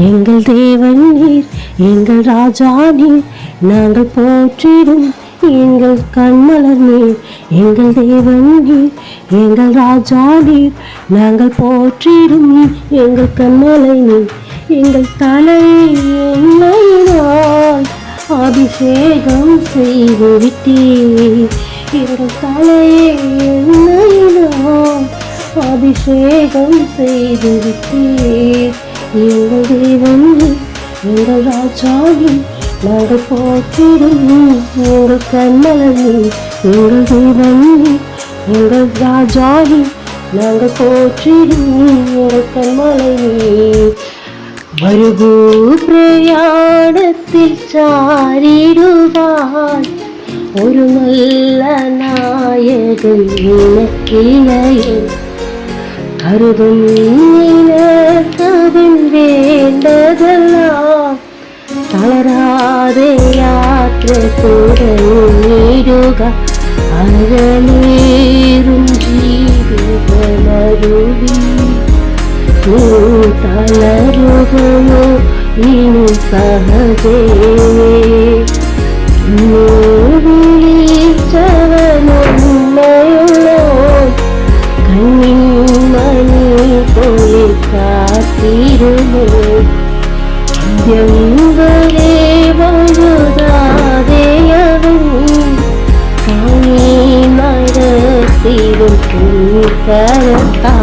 எங்கள் தேவன் நீர், எங்கள் ராஜா நீர், நாங்கள் போற்றிடும் எங்கள் கண்மலர் நீர். எங்கள் தேவன் நீர், எங்கள் ராஜா நீர், நாங்கள் போற்றிடும் எங்கள் கண்மலை நீர். எங்கள் தலையை எண்ணெயினால் அபிஷேகம் செய்து விட்டீர். எங்கள் தலையை எண்ணெயினால் அபிஷேகம் செய்து விட்டீர். எங்கள் தேவன் எங்கள் ராஜாவி, நாங்கள் போற்றிடும் எங்கள் கண்மலி. எங்கள் தேவன் எங்கள் ராஜாவி, நாங்கள் போற்றிடும் எங்கள் கண்மலை. வருகு பிரயாணத்தில் சாரிடுவார் ஒரு நல்ல நாயகன் இலக்கிலையே. கருதும் இனத்தவன் வேண்டதெல்லாம் தளராதே யாத்திரைக்குடன் நீடுக. அழலேறும் ஜீவிதமருவி நீ தளருகையோ இனி சகஜே. விழிச்சவனுண்மையுள்ளோ கண்ணின் மணி போய் காத்திருமோ. எங்களே வழுதாதேயவன் காணி மரத்திலும் கரத்தா.